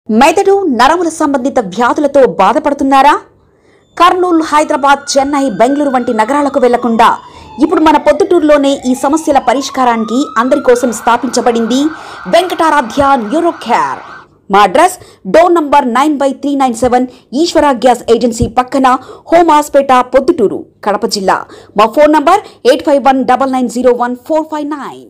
మెదడు నరముల సంబంధిత వ్యాధులతో బాధపడుతున్నారా? కర్నూలు, హైదరాబాద్, చెన్నై, బెంగళూరు వంటి నగరాలకు వెళ్లకుండా ఇప్పుడు మన పొద్దుటూరులోనే ఈ సమస్యల పరిష్కారానికి అందరి కోసం స్థాపించబడింది వెంకటారాధ్య న్యూరో కేర్. మా అడ్రస్ డోర్ నంబర్ 9/397 ఈశ్వర గ్యాస్ ఏజెన్సీ పక్కన, హోమాస్పేట, పొద్దుటూరు, కడప జిల్లా. మా ఫోన్ నంబర్ 8519901459.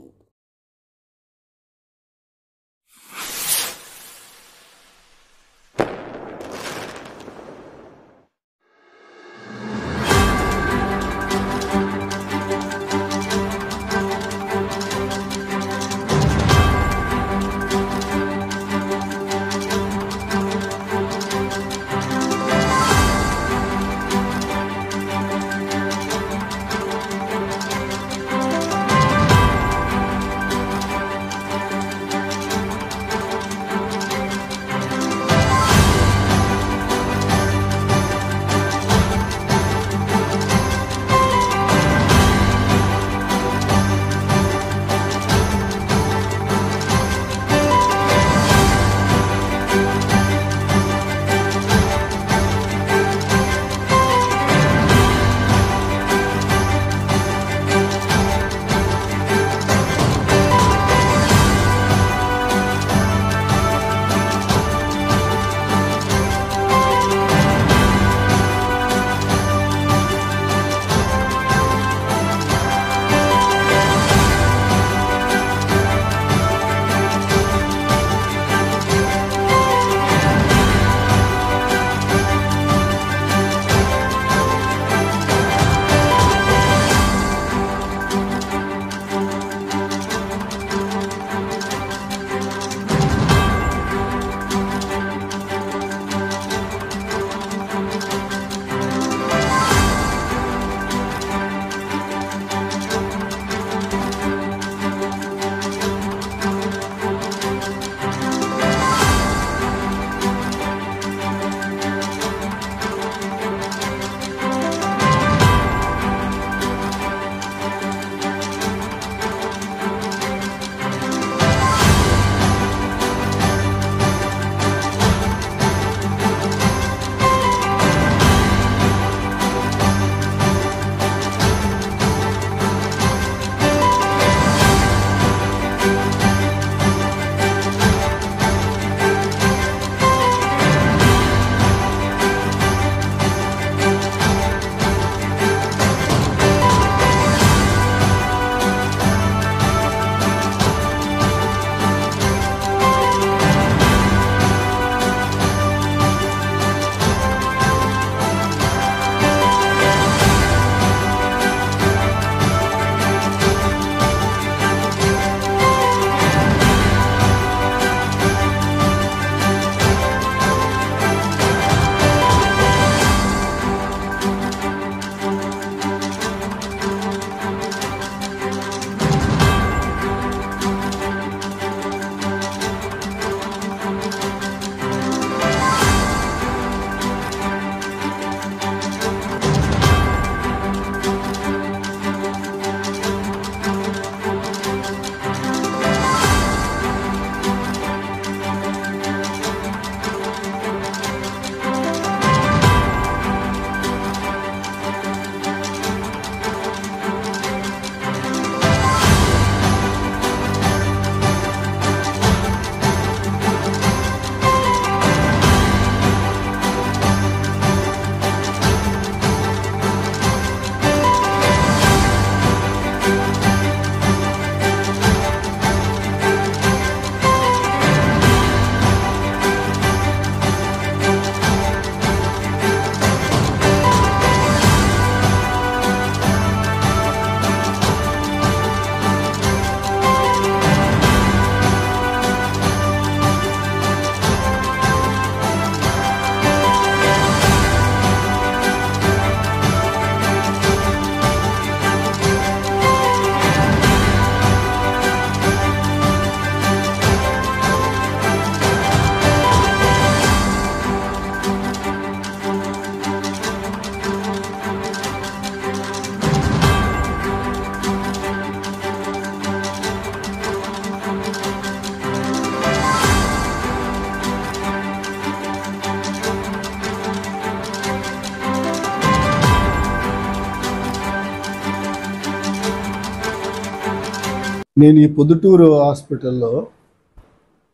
నేను ఈ పొద్దుటూరు హాస్పిటల్లో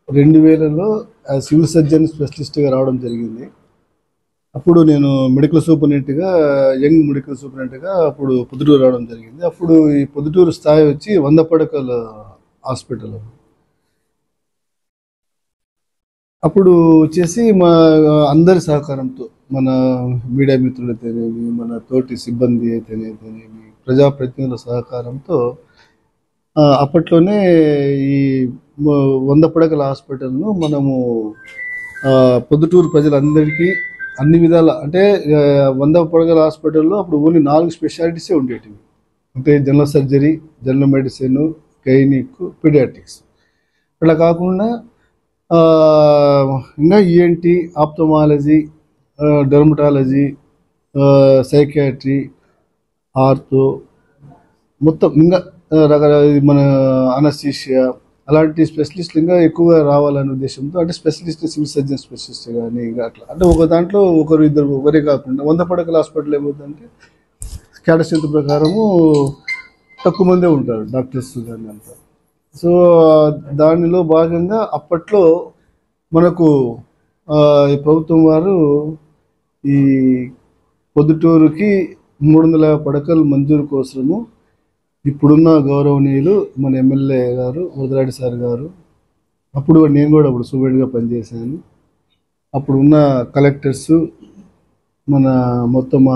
2000లో సివిల్ సర్జన్ స్పెషలిస్ట్గా రావడం జరిగింది. అప్పుడు నేను మెడికల్ సూపరింటెండెంట్గా, యంగ్ మెడికల్ సూపరింటెండెంట్గా అప్పుడు పొద్దుటూరు రావడం జరిగింది. అప్పుడు ఈ పొద్దుటూరు స్థాయి వచ్చి 100 పడకల హాస్పిటల్. అప్పుడు వచ్చేసి మా అందరి సహకారంతో, మన మీడియా మిత్రులైతేనేమి, మన తోటి సిబ్బంది అయితేనేమి, ప్రజాప్రతినిధుల సహకారంతో అప్పట్లోనే ఈ 100 పడకల హాస్పిటల్ను మనము పొద్దుటూరు ప్రజలందరికీ అన్ని విధాల, అంటే 100 పడకల హాస్పిటల్లో అప్పుడు ఓన్లీ 4 స్పెషాలిటీసే ఉండేటివి. అంటే general surgery, general medicine, gynaec, paediatrics. అట్లా కాకుండా ఇంకా ENT, ophthalmology, dermatology, psychiatry, ortho, మొత్తం ఇంకా మన అనస్థీషియా, అలాంటి స్పెషలిస్టులు ఇంకా ఎక్కువగా రావాలనే ఉద్దేశంతో, అంటే స్పెషలిస్ట్ సివిల్ సర్జన్ స్పెషలిస్ట్ కానీ ఇంకా అట్లా, అంటే ఒక దాంట్లో ఒకరు ఇద్దరు ఒకరే కాకుండా 100 పడకల హాస్పిటల్ ఏమవుతుందంటే క్యాడర్ స్ట్రెంత్ ప్రకారము తక్కువ మందే ఉంటారు డాక్టర్స్ కానీ అంతా. సో దానిలో భాగంగా అప్పట్లో మనకు ఈ ప్రభుత్వం వారు ఈ పొద్దుటూరుకి 300 పడకలు మంజూరు కోసము ఇప్పుడున్న గౌరవనీయులు మన ఎమ్మెల్యే గారు వరదరాడి సార్ గారు, అప్పుడు నేను కూడా అప్పుడు సూపరింటెండెంట్గా పనిచేశాను, అప్పుడున్న కలెక్టర్స్, మన మొత్తం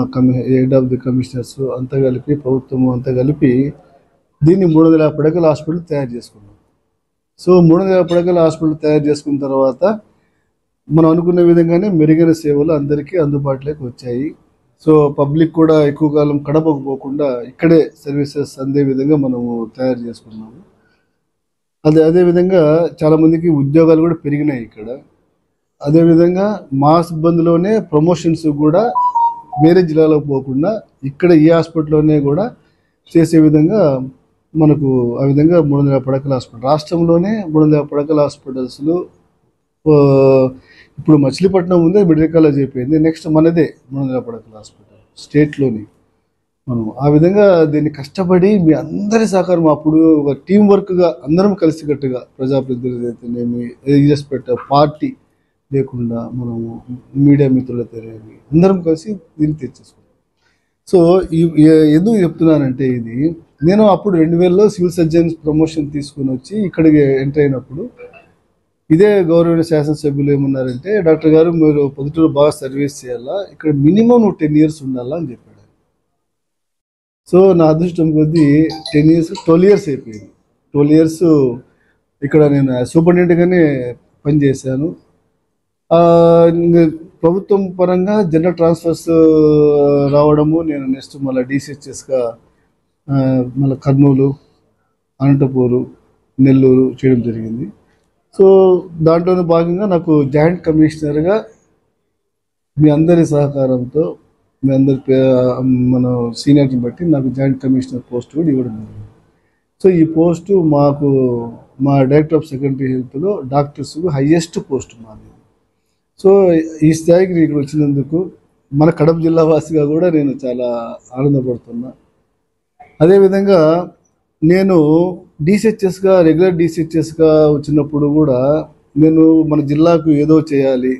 హెడ్ ఆఫ్ ది కమిషనర్స్ అంతా కలిపి, ప్రభుత్వం అంతా కలిపి దీన్ని 300 పడకల హాస్పిటల్ తయారు చేసుకున్నాం. సో 300 పడకల హాస్పిటల్ తయారు చేసుకున్న తర్వాత మనం అనుకున్న విధంగానే మెరుగైన సేవలు అందరికీ అందుబాటులోకి వచ్చాయి. సో పబ్లిక్ కూడా ఎక్కువ కాలం కడపకు పోకుండా ఇక్కడే సర్వీసెస్ అందే విధంగా మనము తయారు చేసుకున్నాము. అదేవిధంగా చాలామందికి ఉద్యోగాలు కూడా పెరిగినాయి ఇక్కడ. అదేవిధంగా మా సిబ్బందిలోనే ప్రమోషన్స్ కూడా వేరే జిల్లాలో పోకుండా ఇక్కడ ఈ హాస్పిటల్లోనే కూడా చేసే విధంగా మనకు ఆ విధంగా 300 పడకల హాస్పిటల్, రాష్ట్రంలోనే 300 పడకల హాస్పిటల్స్లో ఇప్పుడు మచిలీపట్నం ఉందే మెడికల్ కాలేజ్ అయిపోయింది, నెక్స్ట్ మనదే 300 పడకల హాస్పిటల్ స్టేట్లోని. మనం ఆ విధంగా దీన్ని కష్టపడి మీ అందరి సహకారం, అప్పుడు ఒక టీం వర్క్గా అందరం కలిసికట్టుగా, ప్రజాప్రతినిధులు అయితేనేమి, ఇర్రెస్పెక్టివ్ పార్టీ లేకుండా, మనము మీడియా మిత్రులైతేనేమి అందరం కలిసి దీన్ని తెచ్చేసుకున్నాం. సో ఎందుకు చెప్తున్నానంటే, ఇది నేను అప్పుడు 2000లో సివిల్ సర్జన్ ప్రమోషన్ తీసుకుని వచ్చి ఇక్కడికి ఎంటర్ అయినప్పుడు ఇదే గౌరవనీయ శాసనసభ్యులు ఏమన్నారంటే, డాక్టర్ గారు మీరు పొద్దుటూరు బాగా సర్వీస్ చేయాలా, ఇక్కడ మినిమం 10 years ఉండాలా అని చెప్పాడు. సో నా అదృష్టం కొద్దీ 10 years 12 years అయిపోయింది. 12 years ఇక్కడ నేను సూపరింటెండెంట్గానే పనిచేశాను. ప్రభుత్వం పరంగా జనరల్ ట్రాన్స్ఫర్స్ రావడము, నేను నెక్స్ట్ మళ్ళీ DCHSగా మళ్ళీ కర్నూలు, అనంతపూరు, నెల్లూరు చేయడం జరిగింది. సో దాంట్లోనే భాగంగా నాకు జాయింట్ కమిషనర్గా మీ అందరి సహకారంతో, మీ అందరి మన సీనియర్ని బట్టి నాకు జాయింట్ కమిషనర్ పోస్ట్ కూడా ఇవ్వడం జరిగింది. సో ఈ పోస్టు మాకు మా డైరెక్టర్ ఆఫ్ సెకండరీ హెల్త్లో డాక్టర్స్కు హయ్యెస్ట్ పోస్ట్ మాది. సో ఈ స్థాయికి ఇక్కడ వచ్చినందుకు మన కడప జిల్లా వాసిగా కూడా నేను చాలా ఆనందపడుతున్నా. అదేవిధంగా నేను DCHSగా, రెగ్యులర్ DCHSగా వచ్చినప్పుడు కూడా నేను మన జిల్లాకు ఏదో చేయాలి,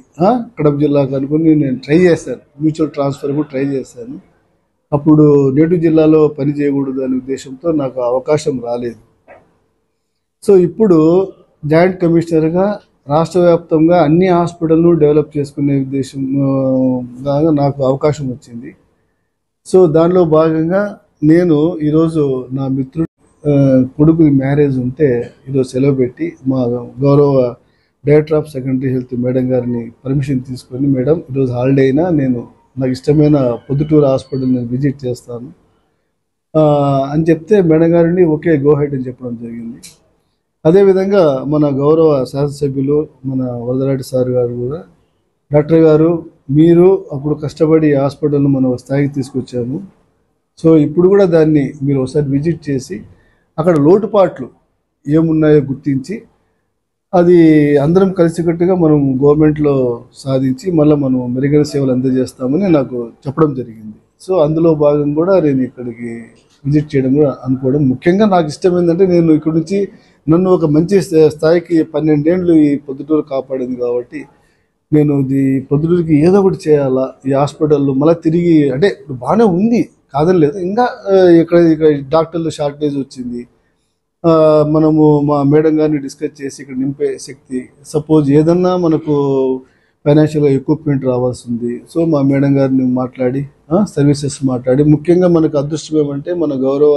కడప జిల్లాకు అనుకుని నేను ట్రై చేశాను, మ్యూచువల్ ట్రాన్స్ఫర్ కూడా ట్రై చేశాను. అప్పుడు నేటివ్ జిల్లాలో పని చేయకూడదు అనే ఉద్దేశంతో నాకు అవకాశం రాలేదు. సో ఇప్పుడు జాయింట్ కమిషనర్గా రాష్ట్ర వ్యాప్తంగా అన్ని హాస్పిటల్ను డెవలప్ చేసుకునే ఉద్దేశంగా నాకు అవకాశం వచ్చింది. సో దానిలో భాగంగా నేను ఈరోజు నా మిత్రుడు కొడుకు మ్యారేజ్ ఉంటే ఈరోజు సెలవు పెట్టి మా గౌరవ director of secondary health madam గారిని పర్మిషన్ తీసుకొని, మేడం ఈరోజు హాలిడే అయినా నేను నాకు ఇష్టమైన పొద్దుటూరు హాస్పిటల్ నేను విజిట్ చేస్తాను అని చెప్తే మేడం గారిని ఓకే గో హెడ్ అని చెప్పడం జరిగింది. అదేవిధంగా మన గౌరవ శాసనసభ్యులు మన వరదరాడి సార్ గారు కూడా, డాక్టర్ గారు మీరు అప్పుడు కష్టపడి హాస్పిటల్ను మనం స్థాయికి తీసుకొచ్చాము, సో ఇప్పుడు కూడా దాన్ని మీరు ఒకసారి విజిట్ చేసి అక్కడ లోటుపాట్లు ఏమున్నాయో గుర్తించి అది అందరం కలిసికట్టుగా మనం గవర్నమెంట్లో సాధించి మళ్ళీ మనం మెరుగైన సేవలు అందజేస్తామని నాకు చెప్పడం జరిగింది. సో అందులో భాగం కూడా నేను ఇక్కడికి విజిట్ చేయడం కూడా అనుకోవడం. ముఖ్యంగా నాకు ఇష్టం ఏంటంటే నేను ఇక్కడ నుంచి నన్ను ఒక మంచి స్థాయికి 12 ఏళ్ళు ఈ పొద్దుటూరు కాపాడింది కాబట్టి నేను ఈ పొద్దుటూరుకి ఏదో ఒకటి చేయాలా. ఈ హాస్పిటల్లో మళ్ళీ తిరిగి అంటే ఇప్పుడు బాగానే ఉంది కాదని లేదు, ఇంకా ఇక్కడ డాక్టర్లు షార్టేజ్ వచ్చింది. మనము మా మేడం గారిని డిస్కస్ చేసి ఇక్కడ నింపే శక్తి, సపోజ్ ఏదన్నా మనకు ఫైనాన్షియల్గా ఎక్విప్మెంట్ రావాల్సి ఉంది. సో మా మేడం గారిని మాట్లాడి సర్వీసెస్ మాట్లాడి, ముఖ్యంగా మనకు అదృష్టం ఏమంటే మన గౌరవ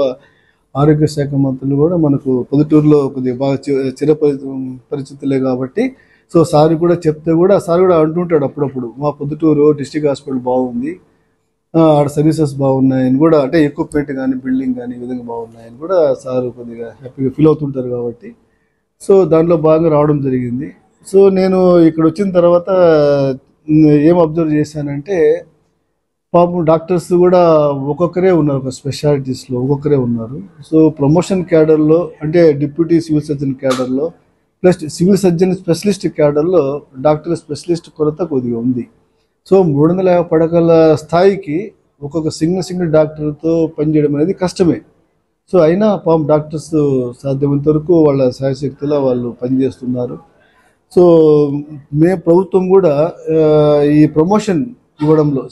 ఆరోగ్య శాఖ మంత్రులు కూడా మనకు పొద్దుటూరులో కొద్దిగా బాగా పరిచితులే కాబట్టి సో సార్ కూడా చెప్తే కూడా సార్ కూడా అంటుంటాడు అప్పుడప్పుడు, మా పొద్దుటూరు డిస్ట్రిక్ట్ హాస్పిటల్ బాగుంది, ఆడ సర్వీసెస్ బాగున్నాయని కూడా, అంటే ఎక్విప్మెంట్ కానీ బిల్డింగ్ కానీ ఈ విధంగా బాగున్నాయని కూడా సార్ కొద్దిగా హ్యాపీగా ఫీల్ అవుతుంటారు కాబట్టి సో దాంట్లో భాగంగా రావడం జరిగింది. సో నేను ఇక్కడ వచ్చిన తర్వాత ఏం అబ్జర్వ్ చేశానంటే పాపం డాక్టర్స్ కూడా ఒక్కొక్కరే ఉన్నారు, ఒక స్పెషాలిటీస్లో ఒక్కొక్కరే ఉన్నారు. సో ప్రమోషన్ క్యాడర్లో అంటే డిప్యూటీ సివిల్ సర్జన్ క్యాడర్లో ప్లస్ సివిల్ సర్జన్ స్పెషలిస్ట్ క్యాడర్లో డాక్టర్ స్పెషలిస్ట్ కొరత కొద్దిగా ఉంది. సో 350 పడకల స్థాయికి ఒక్కొక్క సింగిల్ డాక్టర్తో పనిచేయడం అనేది కష్టమే. సో అయినా పాపం డాక్టర్స్ సాధ్యమైనంత వరకు వాళ్ళ శాయశక్తిలో వాళ్ళు పనిచేస్తున్నారు. సో ప్రభుత్వం కూడా ఈ ప్రమోషన్ ఇవ్వడంలో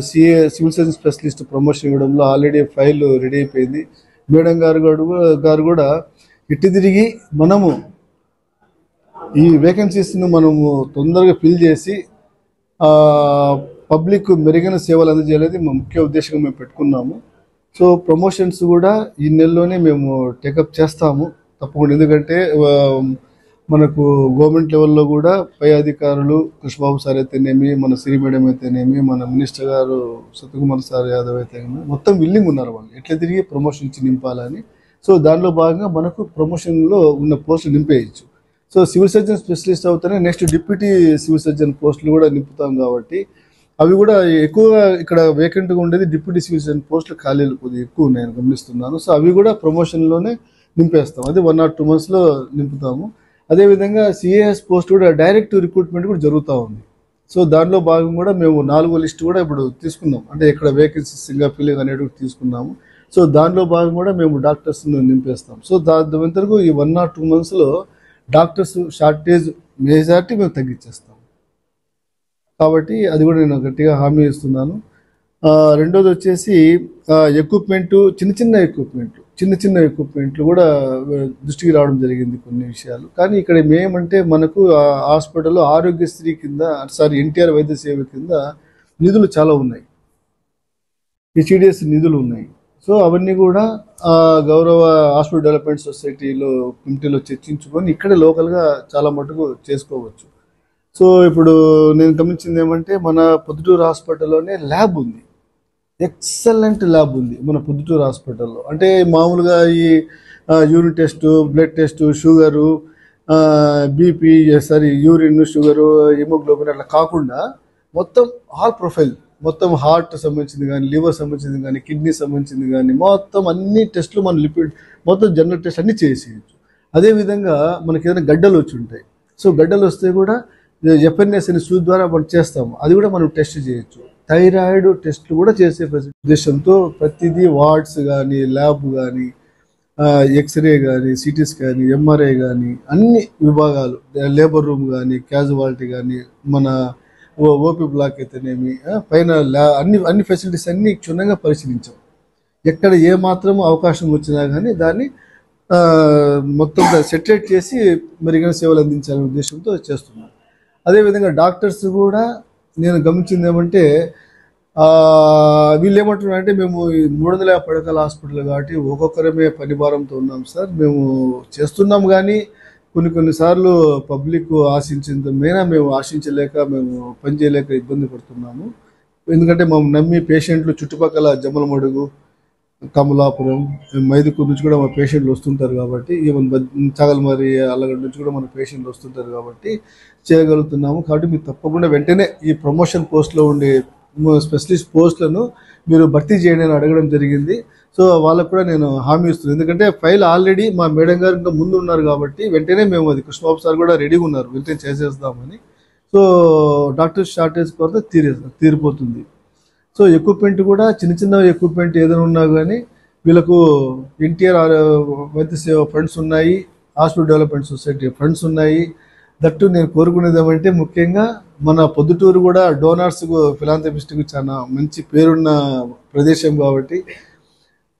సివిల్ సర్జన్ స్పెషలిస్ట్ ప్రమోషన్ ఇవ్వడంలో ఆల్రెడీ ఫైల్ రెడీ అయిపోయింది. మేడం గారు కూడా ఇటు తిరిగి మనము ఈ వేకెన్సీస్ను మనము తొందరగా ఫిల్ చేసి పబ్లిక్ మెరుగైన సేవలు అందజేయాలని మా ముఖ్య ఉద్దేశంగా మేము పెట్టుకున్నాము. సో ప్రమోషన్స్ కూడా ఈ నెలలోనే మేము టేకప్ చేస్తాము తప్పకుండా. ఎందుకంటే మనకు గవర్నమెంట్ లెవెల్లో కూడా పై అధికారులు కృష్ణబాబు సార్ అయితేనేమి, మన సిరి మేడం అయితేనేమి, మన మినిస్టర్ గారు సత్యకుమార్ సార్ యాదవ్ అయితేనేమి మొత్తం విల్లింగ్ ఉన్నారు వాళ్ళు ఎట్లా తిరిగి ప్రమోషన్ ఇచ్చి నింపాలని. సో దానిలో భాగంగా మనకు ప్రమోషన్లో ఉన్న పోస్టులు నింపేయచ్చు. సో సివిల్ సర్జన్ స్పెషలిస్ట్ అవుతానే నెక్స్ట్ డిప్యూటీ సివిల్ సర్జన్ పోస్టులు కూడా నింపుతాం కాబట్టి అవి కూడా ఎక్కువగా ఇక్కడ వేకెంట్గా ఉండేది డిప్యూటీ సివిల్ సర్జన్ పోస్టులు ఖాళీలు కొద్దిగా ఎక్కువ నేను గమనిస్తున్నాను. సో అవి కూడా ప్రమోషన్లోనే నింపేస్తాం, అది 1 or 2 monthsలో నింపుతాము. అదేవిధంగా సిఏఎస్ పోస్ట్ కూడా డైరెక్ట్ రిక్రూట్మెంట్ కూడా జరుగుతూ ఉంది. సో దానిలో భాగం కూడా మేము 4వ లిస్ట్ కూడా ఇప్పుడు తీసుకున్నాం, అంటే ఇక్కడ వేకెన్సీస్ ఇంకా ఫిల్లింగ్ అనేది తీసుకున్నాము. సో దానిలో భాగం కూడా మేము డాక్టర్స్ను నింపేస్తాం. సో దాంతరకు ఈ 1 or 2 monthsలో డాక్టర్స్ షార్టేజ్ మెజారిటీ మేము తగ్గించేస్తాం కాబట్టి అది కూడా నేను గట్టిగా హామీ ఇస్తున్నాను. రెండోది వచ్చేసి ఎక్విప్మెంటు చిన్న ఎక్విప్మెంట్లు కూడా దృష్టికి రావడం జరిగింది కొన్ని విషయాలు. కానీ ఇక్కడ ఏమంటే మనకు హాస్పిటల్లో ఆరోగ్యశ్రీ కింద ఎన్టీఆర్ వైద్య సేవ కింద నిధులు చాలా ఉన్నాయి, హెచ్డిఎస్ నిధులు ఉన్నాయి. సో అవన్నీ కూడా గౌరవ హాస్పిటల్ డెవలప్మెంట్ సొసైటీలో కమిటీలో చర్చించుకొని ఇక్కడే లోకల్గా చాలా మటుకు చేసుకోవచ్చు. సో ఇప్పుడు నేను గమనించింది ఏమంటే మన పొద్దుటూరు హాస్పిటల్లోనే ల్యాబ్ ఉంది, ఎక్సలెంట్ ల్యాబ్ ఉంది మన పొద్దుటూరు హాస్పిటల్లో. అంటే మామూలుగా ఈ urine test, blood test, sugar, BP, urine, sugar, haemoglobin అట్లా కాకుండా మొత్తం ఆల్ ప్రొఫైల్, మొత్తం హార్ట్ సంబంధించింది కానీ, లివర్ సంబంధించింది కానీ, కిడ్నీ సంబంధించింది కానీ, మొత్తం అన్ని టెస్టులు మన లిపిడ్ మొత్తం జనరల్ టెస్ట్ అన్నీ చేసేయచ్చు. అదేవిధంగా మనకి ఏదైనా గడ్డలు వచ్చి ఉంటాయి, సో గడ్డలు వస్తే కూడా ఎఫ్ఎన్ఎస్ అనే సూచన ద్వారా మనం చేస్తాము, అది కూడా మనం టెస్ట్ చేయొచ్చు. థైరాయిడ్ టెస్ట్లు కూడా చేసే ఉద్దేశంతో ప్రతిదీ వార్డ్స్ కానీ, ల్యాబ్ కానీ, ఎక్స్రే కానీ, సిటీస్ కానీ, ఎంఆర్ఐ కానీ, అన్ని విభాగాలు, లేబర్ రూమ్ కానీ, క్యాజువాలిటీ కానీ, మన ఓపీ బ్లాక్ అయితేనేమి, పైన అన్ని ఫెసిలిటీస్ అన్ని క్షుణ్ణంగా పరిశీలించాం. ఎక్కడ ఏమాత్రం అవకాశం వచ్చినా కానీ దాన్ని మొత్తం సెటరేట్ చేసి మెరుగైన సేవలు అందించాలనే ఉద్దేశంతో చేస్తున్నాం. అదేవిధంగా డాక్టర్స్ కూడా నేను గమనించింది ఏమంటే వీళ్ళు ఏమంటున్నారంటే మేము 350 పడకల హాస్పిటల్ కాబట్టి ఒక్కొక్కరమే పని భారంతో ఉన్నాం సార్, మేము చేస్తున్నాం కానీ కొన్నిసార్లు పబ్లిక్ ఆశించినంత మేనా మేము ఆశించలేక మేము పనిచేయలేక ఇబ్బంది పడుతున్నాము. ఎందుకంటే మేము నమ్మి పేషెంట్లు చుట్టుపక్కల జమ్మలమడుగు, కమలాపురం, మైదుకూరు నుంచి కూడా మా పేషెంట్లు వస్తుంటారు కాబట్టి, ఈవెన్ చాగల్మరి, అల్లగడ్డ నుంచి కూడా మన పేషెంట్లు వస్తుంటారు కాబట్టి చేయగలుగుతున్నాము. కాబట్టి మీరు తప్పకుండా వెంటనే ఈ ప్రమోషన్ పోస్ట్లో ఉండే స్పెషలిస్ట్ పోస్టులను మీరు భర్తీ చేయండి అని అడగడం జరిగింది. సో వాళ్ళకు కూడా నేను హామీ ఇస్తున్నాను, ఎందుకంటే ఫైల్ ఆల్రెడీ మా మేడం గారు ఇంకా ముందు ఉన్నారు కాబట్టి వెంటనే మేము అది కృష్ణబాబు సార్ కూడా రెడీగా ఉన్నారు వెంటనే చేసేద్దామని. సో డాక్టర్ షార్టేజ్ కొరత తీరిపోతుంది. సో ఎక్విప్మెంట్ కూడా చిన్న ఎక్విప్మెంట్ ఏదైనా ఉన్నా కానీ వీళ్ళకు ఎన్టీఆర్ వైద్య సేవ ఫండ్స్ ఉన్నాయి, హాస్పిటల్ డెవలప్మెంట్ సొసైటీ ఫండ్స్ ఉన్నాయి. దట్టు నేను కోరుకునేది ఏమంటే ముఖ్యంగా మన పొద్దుటూరు కూడా డోనార్స్ ఫిలాంథ్రపిస్ట్కి చాలా మంచి పేరున్న ప్రదేశం కాబట్టి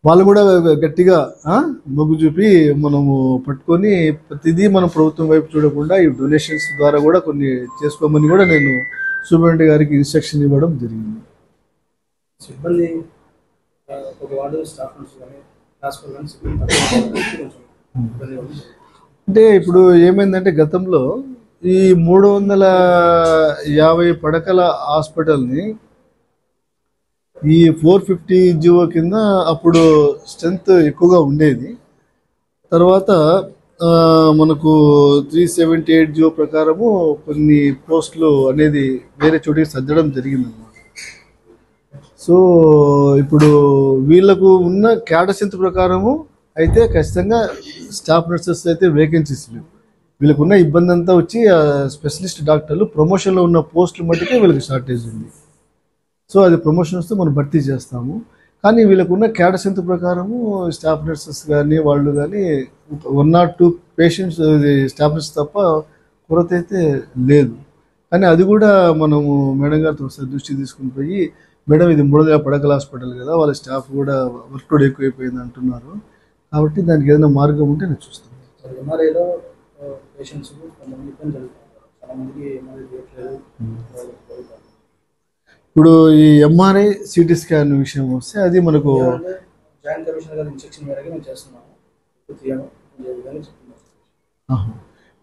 వాళ్ళు కూడా గట్టిగా మొగ్గు చూపి మనము పట్టుకొని ప్రతిదీ మనం ప్రభుత్వం వైపు చూడకుండా ఈ డొనేషన్స్ ద్వారా కూడా కొన్ని చేసుకోమని కూడా నేను సూపరింటెండెంట్ గారికి ఇన్స్ట్రక్షన్ ఇవ్వడం జరిగింది. సిబ్బంది ఒక వార్డు స్టాఫ్ నుంచి కానీ హాస్పిటల్ అంటే ఇప్పుడు ఏమైందంటే గతంలో ఈ 350 పడకల హాస్పిటల్ని ఈ 450 జీవో కింద అప్పుడు స్ట్రెంత్ ఎక్కువగా ఉండేది. తర్వాత మనకు 378 జీవో ప్రకారము కొన్ని పోస్టులు అనేది వేరే చోటికి సర్దడం జరిగిందన్నమాట. సో ఇప్పుడు వీళ్ళకు ఉన్న క్యాడర్ స్ట్రెంత్ ప్రకారము అయితే ఖచ్చితంగా స్టాఫ్ నర్సెస్ అయితే వేకెన్సీస్ లేవు. వీళ్ళకున్న ఇబ్బంది అంతా వచ్చి స్పెషలిస్ట్ డాక్టర్లు ప్రమోషన్లో ఉన్న పోస్టులు మట్టుకే వీళ్ళకి షార్టేజ్ ఉంది. సో అది ప్రమోషన్స్తో మనం భర్తీ చేస్తాము. కానీ వీళ్ళకున్న క్యాడర్ స్ట్రెంత్ ప్రకారము స్టాఫ్ నర్సెస్ కానీ వాళ్ళు కానీ 1 or 2 పేషెంట్స్ స్టాఫ్ నర్సెస్ తప్ప కొరత అయితే లేదు. కానీ అది కూడా మనము మేడం గారితో ఒకసారి దృష్టి తీసుకుని పోయి, మేడం ఇది 300 పడకల హాస్పిటల్ కదా, వాళ్ళ స్టాఫ్ కూడా వర్క్ లోడ్ ఎక్కువైపోయింది అంటున్నారు, కాబట్టి దానికి ఏదైనా మార్గం ఉంటే నేను చూస్తాను. ఎంఆర్ఐలో పేషెంట్స్ కొంతమంది ఇబ్బంది జరుగుతుంది, చాలా మందికి ఎంఆర్ఐ చేయట్లేదు. ఇప్పుడు ఈ ఎంఆర్ఐ సిటీ స్కాన్ విషయం వస్తే అది మనకు జాయింట్ కమిషనర్ గారి ఇన్స్ట్రక్షన్ మేరకు మేము చేస్తున్నాము.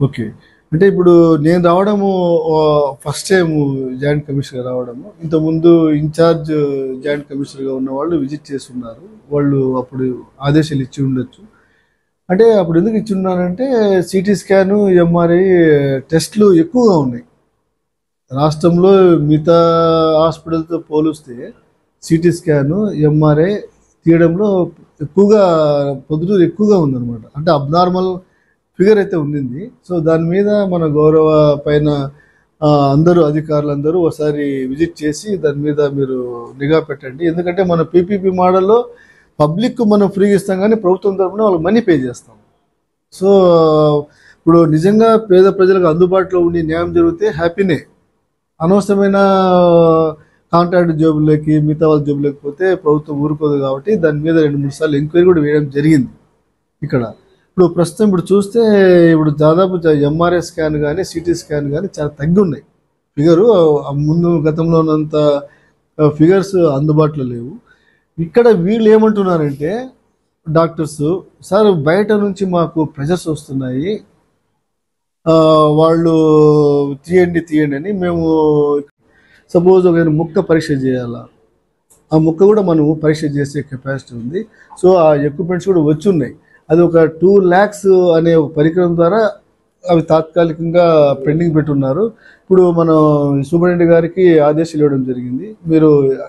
ఓకే, అంటే ఇప్పుడు నేను రావడము ఫస్ట్ టైం జాయింట్ కమిషనర్ రావడము. ఇంతకుముందు ఇన్ఛార్జ్ జాయింట్ కమిషనర్గా ఉన్న వాళ్ళు విజిట్ చేస్తున్నారు. వాళ్ళు అప్పుడు ఆదేశాలు ఇచ్చి ఉండొచ్చు. అంటే అప్పుడు ఎందుకు ఇచ్చి ఉన్నారంటే సిటీ స్కాను ఎంఆర్ఐ టెస్ట్లు ఎక్కువగా ఉన్నాయి రాష్ట్రంలో. మిగతా హాస్పిటల్తో పోలిస్తే సిటీ స్కాను ఎంఆర్ఐ తీయడంలో ఎక్కువగా పొద్దుటూరు ఎక్కువగా ఉందన్నమాట. అంటే అబ్నార్మల్ ఫిగర్ అయితే ఉండింది. సో దాని మీద మన గౌరవ పైన అందరూ అధికారులందరూ ఒకసారి విజిట్ చేసి దాని మీద మీరు నిఘా పెట్టండి. ఎందుకంటే మన పీపీపీ మోడల్లో పబ్లిక్ మనం ఫ్రీగా ఇస్తాం కానీ ప్రభుత్వం తరఫున వాళ్ళకి మనీ పే చేస్తాం. సో ఇప్పుడు నిజంగా పేద ప్రజలకు అందుబాటులో ఉండి న్యాయం జరిగితే హ్యాపీనే. అనవసరమైన కాంట్రాక్ట్ జాబులకి మిగతా వాళ్ళ జాబులకి పోతే ప్రభుత్వం ఊరుకోదు. కాబట్టి దాని మీద 2-3 సార్లు ఎంక్వైరీ కూడా వేయడం జరిగింది ఇక్కడ. ఇప్పుడు ప్రస్తుతం ఇప్పుడు చూస్తే ఇప్పుడు దాదాపు ఎంఆర్ఐ స్కాన్ కానీ సిటీ స్కాన్ కానీ చాలా తగ్గి ఉన్నాయి ఫిగరు. ముందు గతంలో ఉన్నంత ఫిగర్స్ అందుబాటులో లేవు. ఇక్కడ వీళ్ళు ఏమంటున్నారంటే డాక్టర్స్, సార్ బయట నుంచి మాకు ప్రెషర్స్ వస్తున్నాయి, వాళ్ళు తీయండి అని. మేము సపోజ్ ఒక ముక్క పరీక్ష చేయాలా, ఆ ముక్క కూడా మనం పరీక్ష చేసే కెపాసిటీ ఉంది. సో ఆ ఎక్విప్మెంట్స్ కూడా వచ్చి ఉన్నాయి. అది ఒక 2 lakhs అనే ఒక పరికరం ద్వారా అవి తాత్కాలికంగా పెండింగ్ పెట్టున్నారు. ఇప్పుడు మనం సూపరింటెండెంట్ గారికి ఆదేశాలు ఇవ్వడం జరిగింది, మీరు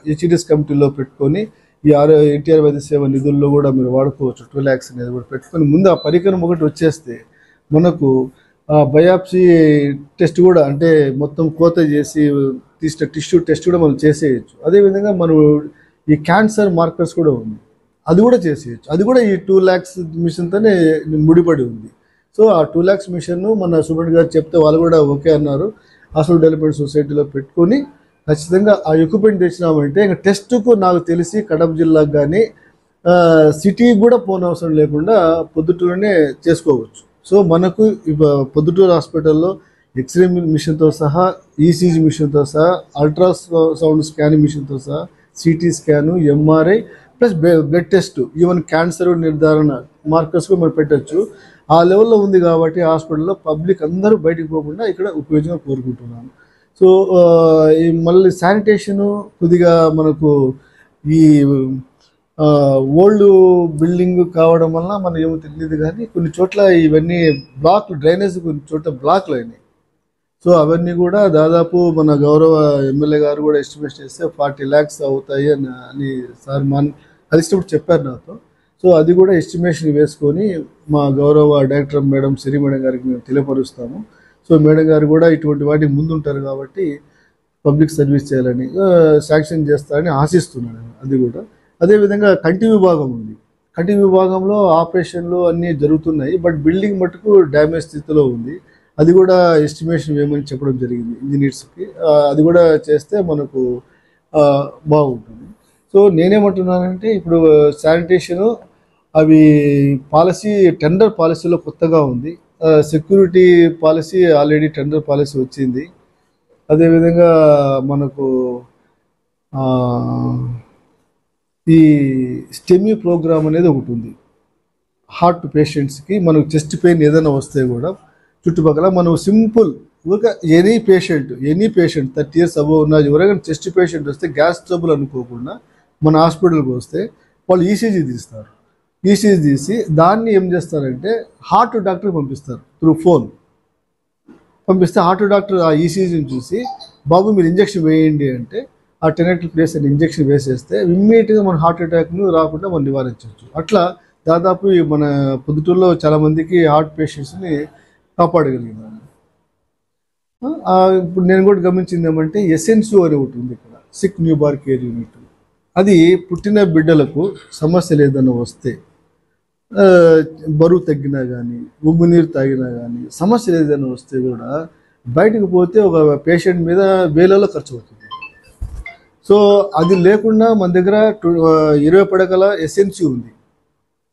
హెచ్డిఎస్ కమిటీలో పెట్టుకొని ఈ ఎన్టీఆర్ వైద్య సేవ నిధుల్లో కూడా మీరు వాడుకోవచ్చు. 2 lakhs అనేది కూడా పెట్టుకొని ముందు ఆ పరికరం ఒకటి వచ్చేస్తే మనకు బయాప్సీ టెస్ట్ కూడా, అంటే మొత్తం కోత చేసి తీసిన టిష్యూ టెస్ట్ కూడా మనం చేసేయచ్చు. అదేవిధంగా మనం ఈ క్యాన్సర్ మార్కర్స్ కూడా ఉంది, అది కూడా చేసేయచ్చు. అది కూడా ఈ 2 lakhs మిషన్తోనే ముడిపడి ఉంది. సో ఆ 2 lakhs మిషన్ మన సూపరింటెండెంట్ గారు చెప్తే వాళ్ళు కూడా ఓకే అన్నారు. హాస్పిటల్ డెవలప్మెంట్ సొసైటీలో పెట్టుకొని ఖచ్చితంగా ఆ ఎక్విప్మెంట్ తెచ్చినామంటే ఇంకా టెస్ట్కు నాకు తెలిసి కడప జిల్లాకు కానీ సిటీకి కూడా పోనవసరం లేకుండా పొద్దుటూరునే చేసుకోవచ్చు. సో మనకు పొద్దుటూరు హాస్పిటల్లో ఎక్స్రే మిషన్తో సహా, ఈసీజీ మిషన్తో సహా, అల్ట్రాసౌండ్ స్కానింగ్ మిషన్తో సహా, city scan, MRI plus blood test, even cancer నిర్ధారణ మార్కర్స్ కూడా మనం పెట్టచ్చు. ఆ లెవెల్లో ఉంది కాబట్టి హాస్పిటల్లో పబ్లిక్ అందరూ బయటకు పోకుండా ఇక్కడ ఉపయోగంగా కోరుకుంటున్నాను. సో మళ్ళీ శానిటేషను కొద్దిగా మనకు ఈ ఓల్డ్ బిల్డింగ్ కావడం వల్ల మనం ఏమో తెలియదు కానీ కొన్ని చోట్ల ఇవన్నీ బ్లాక్లు, డ్రైనేజ్ కొన్ని చోట్ల బ్లాక్లు అయినాయి. సో అవన్నీ కూడా దాదాపు మన గౌరవ ఎమ్మెల్యే గారు కూడా ఎస్టిమేట్ చేస్తే 40 lakhs అవుతాయి అని సార్ కలిసినప్పుడు చెప్పారు నాతో. సో అది కూడా ఎస్టిమేషన్ వేసుకొని మా గౌరవ డైరెక్టర్ మేడం సిరి మేడం గారికి మేము తెలియపరుస్తాము. సో మేడం గారు కూడా ఇటువంటి వాటికి ముందుంటారు కాబట్టి పబ్లిక్ సర్వీస్ చేయాలని శాంక్షన్ చేస్తారని ఆశిస్తున్నాను. అది కూడా అదేవిధంగా కంటి విభాగం ఉంది. కంటి విభాగంలో ఆపరేషన్లు అన్నీ జరుగుతున్నాయి. బట్ బిల్డింగ్ మటుకు డ్యామేజ్ స్థితిలో ఉంది. అది కూడా ఎస్టిమేషన్ వేయమని చెప్పడం జరిగింది ఇంజనీర్స్కి. అది కూడా చేస్తే మనకు బాగుంటుంది. సో నేనేమంటున్నానంటే ఇప్పుడు శానిటేషను అవి పాలసీ టెండర్ పాలసీలో కొత్తగా ఉంది. Security policy already tender policy వచ్చింది. అదేవిధంగా మనకు ఈ స్టెమీ ప్రోగ్రామ్ అనేది ఒకటి ఉంది. హార్ట్ పేషెంట్స్కి మనకు చెస్ట్ పెయిన్ ఏదైనా వస్తే కూడా చుట్టుపక్కల మనం సింపుల్ ఒక ఎనీ పేషెంట్ 30 years అబోవ్ ఉన్న ఎవరైనా చెస్ట్ పేషెంట్ వస్తే గ్యాస్ ట్రబుల్ అనుకోకుండా మన హాస్పిటల్కి వస్తే వాళ్ళు ఈసీజీ తీస్తారు. ఈసీజీ తీసి దాన్ని ఏం చేస్తారంటే హార్ట్ డాక్టర్కి పంపిస్తారు. త్రూ ఫోన్ పంపిస్తే హార్ట్ డాక్టర్ ఆ ఈసీజీని చూసి బాబు మీరు ఇంజక్షన్ వేయండి అంటే ఆ టెనెక్టల్ ప్లేస్ అని ఇంజక్షన్ వేసేస్తే ఇమ్మీడియట్గా మన హార్ట్ అటాక్ను రాకుండా మనం నివారించవచ్చు. అట్లా దాదాపు మన పొద్దుటూరులో చాలామందికి హార్ట్ పేషెంట్స్ని కాపాడగలిగినాను. ఇప్పుడు నేను కూడా గమనించింది ఏమంటే ఎస్ఎన్సిఓ అని ఒకటి ఉంది ఇక్కడ, sick newborn care unit. అది పుట్టిన బిడ్డలకు సమస్యలు ఏదైనా వస్తే, బరువు తగ్గినా కానీ, ఉమ్ము నీరు తాగినా కానీ, సమస్యలు ఏదైనా వస్తే కూడా బయటకు పోతే ఒక పేషెంట్ మీద వేలలో ఖర్చు అవుతుంది. సో అది లేకుండా మన దగ్గర 20 పడకల ఎస్ఎన్సి ఉంది.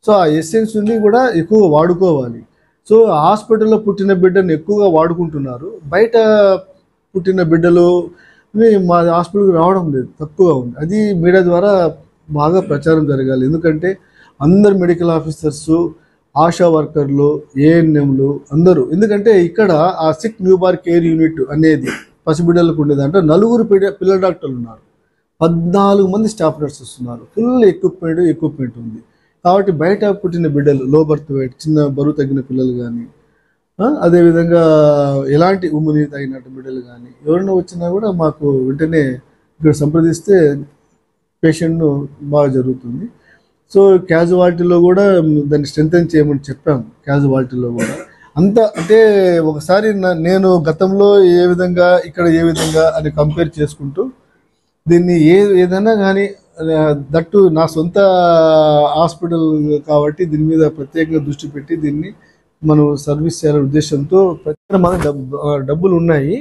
సో ఆ ఎస్ఎన్సిని కూడా ఎక్కువగా వాడుకోవాలి. సో హాస్పిటల్లో పుట్టిన బిడ్డను ఎక్కువగా వాడుకుంటున్నారు, బయట పుట్టిన బిడ్డలు మా హాస్పిటల్కి రావడం లేదు, తక్కువగా ఉంది. అది మీడియా ద్వారా బాగా ప్రచారం జరగాలి. ఎందుకంటే అందరు మెడికల్ ఆఫీసర్సు, ఆశా వర్కర్లు, ఏఎన్ఎంలు అందరూ, ఎందుకంటే ఇక్కడ ఆ sick newborn care unit అనేది పసిబిడ్డలకు ఉండేదంటే 4 పిల్లల డాక్టర్లు ఉన్నారు, 14 మంది స్టాఫ్ నర్సెస్ ఉన్నారు, ఫుల్ ఎక్విప్మెంట్ ఉంది. కాబట్టి బయట పుట్టిన బిడ్డలు, లో బర్త్ వెయిట్, చిన్న బరువు తగ్గిన పిల్లలు కానీ, అదేవిధంగా ఎలాంటి ఉమ్ము నీరు తగినట్టు బిడ్డలు కానీ ఎవరైనా వచ్చినా కూడా మాకు వెంటనే ఇక్కడ సంప్రదిస్తే పేషెంట్ను బాగా జరుగుతుంది. సో క్యాజువాలిటీలో కూడా దాన్ని స్ట్రెంథెన్ చేయమని చెప్పాము. క్యాజువాలిటీలో కూడా అంత అంటే ఒకసారి నేను గతంలో ఏ విధంగా ఇక్కడ ఏ విధంగా అని కంపేర్ చేసుకుంటూ దీన్ని ఏదైనా కానీ దట్టు నా సొంత హాస్పిటల్ కాబట్టి దీని మీద ప్రత్యేకంగా దృష్టి పెట్టి దీన్ని మనం సర్వీస్ చేయాలనే ఉద్దేశంతో ప్రత్యేకమైన డబ్బులు ఉన్నాయి.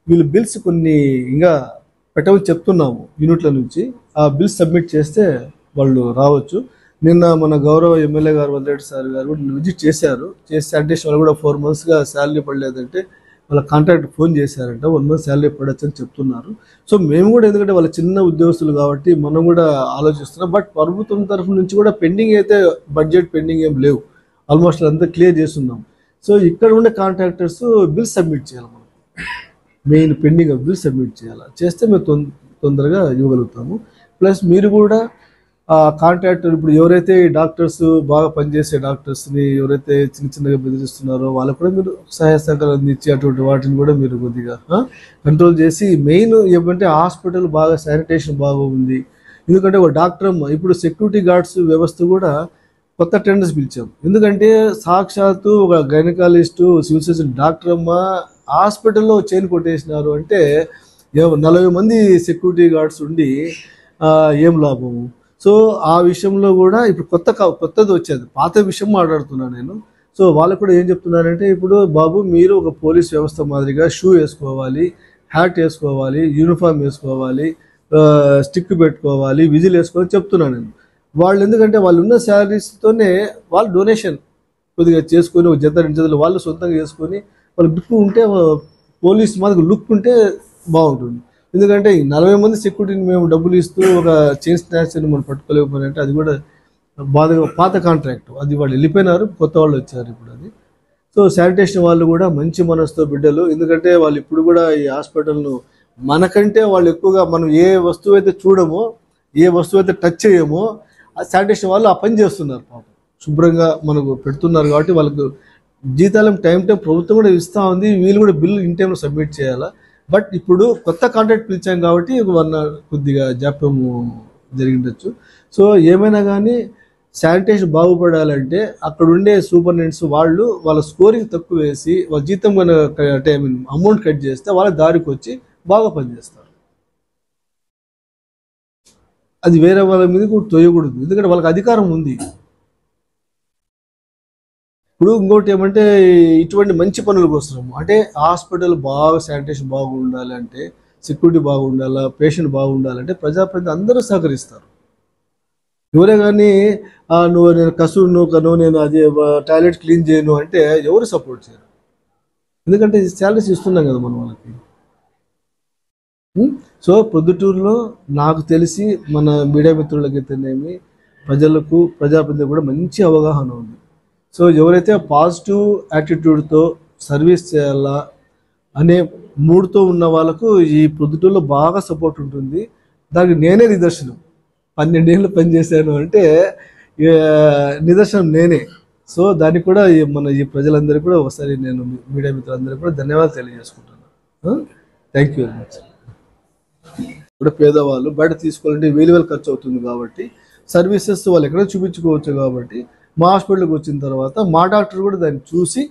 వీళ్ళు బిల్స్ కొన్ని ఇంకా పెట్టమని చెప్తున్నాము యూనిట్ల నుంచి. ఆ బిల్స్ సబ్మిట్ చేస్తే వాళ్ళు రావచ్చు. నిన్న మన గౌరవ ఎమ్మెల్యే గారు వల్లరెడ్డి సార్ గారు కూడా విజిట్ చేశారు. శానిటేషన్ వాళ్ళు కూడా 4 monthsగా శాలరీ పడలేదంటే వాళ్ళ కాంట్రాక్ట్ ఫోన్ చేశారంట, 1 month శాలరీ పడచ్చు అని చెప్తున్నారు. సో మేము కూడా ఎందుకంటే వాళ్ళ చిన్న ఉద్యోగస్తులు కాబట్టి మనం కూడా ఆలోచిస్తున్నాం. బట్ ప్రభుత్వం తరఫు నుంచి కూడా పెండింగ్ అయితే బడ్జెట్ పెండింగ్ ఏం లేవు, ఆల్మోస్ట్ అంతా క్లియర్ చేస్తున్నాం. సో ఇక్కడ ఉండే కాంట్రాక్టర్స్ బిల్ సబ్మిట్ చేయాలి, మనం మెయిన్ పెండింగ్ బిల్ సబ్మిట్ చేయాలి. చేస్తే మేము తొందరగా ఇవ్వగలుగుతాము. ప్లస్ మీరు కూడా కాంట్రాక్టర్ ఇప్పుడు ఎవరైతే డాక్టర్స్ బాగా పనిచేసే డాక్టర్స్ని ఎవరైతే చిన్నగా బెదిరిస్తున్నారో వాళ్ళకు కూడా మీరు సహాయ సహకారం అందించి అటువంటి వాటిని కూడా మీరు కొద్దిగా కంట్రోల్ చేసి, మెయిన్ ఏమంటే హాస్పిటల్ బాగా శానిటేషన్ బాగా ఉంది. ఎందుకంటే ఒక డాక్టర్ అమ్మ ఇప్పుడు సెక్యూరిటీ గార్డ్స్ వ్యవస్థ కూడా కొత్త టెండర్స్ పిలిచాం. ఎందుకంటే సాక్షాత్తు ఒక గైనకాలజిస్టు, సివిల్ సర్జన్ డాక్టర్ అమ్మ హాస్పిటల్లో చైన్ కొట్టేసినారు అంటే 40 మంది సెక్యూరిటీ గార్డ్స్ ఉండి ఏం లాభము. సో ఆ విషయంలో కూడా ఇప్పుడు కొత్తది వచ్చేది, పాత విషయం మాట్లాడుతున్నాను నేను. సో వాళ్ళకు కూడా ఏం చెప్తున్నారంటే ఇప్పుడు బాబు మీరు ఒక పోలీస్ వ్యవస్థ మాదిరిగా షూ వేసుకోవాలి, హ్యాట్ వేసుకోవాలి, యూనిఫామ్ వేసుకోవాలి, స్టిక్ పెట్టుకోవాలి, విజిల్ వేసుకోవాలి చెప్తున్నాను నేను. వాళ్ళు ఎందుకంటే వాళ్ళు ఉన్న శాలరీస్తోనే వాళ్ళు డొనేషన్ కొద్దిగా చేసుకొని ఒక జత 2 జతలు వాళ్ళు సొంతంగా వేసుకొని వాళ్ళు లుక్ ఉంటే పోలీస్ మాదిరి లుక్ ఉంటే బాగుంటుంది. ఎందుకంటే 40 మంది సెక్యూరిటీని మేము డబ్బులు ఇస్తూ ఒక చైన్ స్నాచర్ని మనం పట్టుకోలేకపోయినంటే అది కూడా బాధగా, పాత కాంట్రాక్ట్ అది వాళ్ళు వెళ్ళిపోయినారు, కొత్త వాళ్ళు వచ్చారు ఇప్పుడు అది. సో శానిటేషన్ వాళ్ళు కూడా మంచి మనసుతో బిడ్డలు, ఎందుకంటే వాళ్ళు ఇప్పుడు కూడా ఈ హాస్పిటల్ను మనకంటే వాళ్ళు ఎక్కువగా మనం ఏ వస్తువు అయితే చూడమో, ఏ వస్తువు అయితే టచ్ చేయమో ఆ శానిటేషన్ వాళ్ళు ఆ పని చేస్తున్నారు. పాపం శుభ్రంగా మనకు పెడుతున్నారు కాబట్టి వాళ్ళకు జీతాలు టైం ప్రభుత్వం కూడా ఇస్తూ ఉంది. వీళ్ళు కూడా బిల్లు ఇన్ టైంలో సబ్మిట్ చేయాలా. బట్ ఇప్పుడు కొత్త కాంట్రాక్ట్ పిలిచాం కాబట్టి కొద్దిగా జాప్యము జరిగిండొచ్చు. సో ఏమైనా కానీ శానిటేషన్ బాగుపడాలంటే అక్కడ ఉండే సూపరింటెండెంట్స్ వాళ్ళ స్కోరింగ్ తక్కువ వేసి వాళ్ళ జీతం అమౌంట్ కట్ చేస్తే వాళ్ళ దారికి వచ్చి బాగా పనిచేస్తారు. అది వేరే వాళ్ళ మీద కూడా తోయకూడదు, ఎందుకంటే వాళ్ళకి అధికారం ఉంది. ఇప్పుడు ఇంకోటి ఏమంటే ఇటువంటి మంచి పనులకు వస్తున్నాము అంటే హాస్పిటల్ బాగా శానిటేషన్ బాగుండాలి అంటే, సెక్యూరిటీ బాగుండాలా, పేషెంట్ బాగుండాలంటే ప్రజాప్రతినిధులు అందరూ సహకరిస్తారు. ఎవరే కానీ నువ్వు నేను కసురు నూకను, నేను అది టాయిలెట్ క్లీన్ చేయను అంటే ఎవరు సపోర్ట్ చేయరు. ఎందుకంటే శాలరీస్ ఇస్తున్నాం కదా మనం వాళ్ళకి. సో ప్రొద్దుటూరులో నాకు తెలిసి మన మీడియా మిత్రులకి అయితేనేమి ప్రజలకు ప్రజాప్రతినిధులకు కూడా మంచి అవగాహన ఉంది. సో ఎవరైతే పాజిటివ్ యాటిట్యూడ్తో సర్వీస్ చేయాలా అనే మూడ్తో ఉన్న వాళ్ళకు ఈ ప్రొద్దుటూరులో బాగా సపోర్ట్ ఉంటుంది. దానికి నేనే నిదర్శనం. 12 ఏళ్ళు పనిచేశాను అంటే నిదర్శనం నేనే. సో దానికి కూడా మన ఈ ప్రజలందరికీ కూడా ఒకసారి నేను మీడియా మిత్రులందరికీ కూడా ధన్యవాదాలు తెలియజేసుకుంటాను. Thank you very much. ఇప్పుడు పేదవాళ్ళు బయట తీసుకోవాలంటే వేలు ఖర్చు అవుతుంది కాబట్టి సర్వీసెస్ వాళ్ళు ఎక్కడో చూపించుకోవచ్చు కాబట్టి మా హాస్పిటల్కి వచ్చిన తర్వాత మా డాక్టర్ కూడా దాన్ని చూసి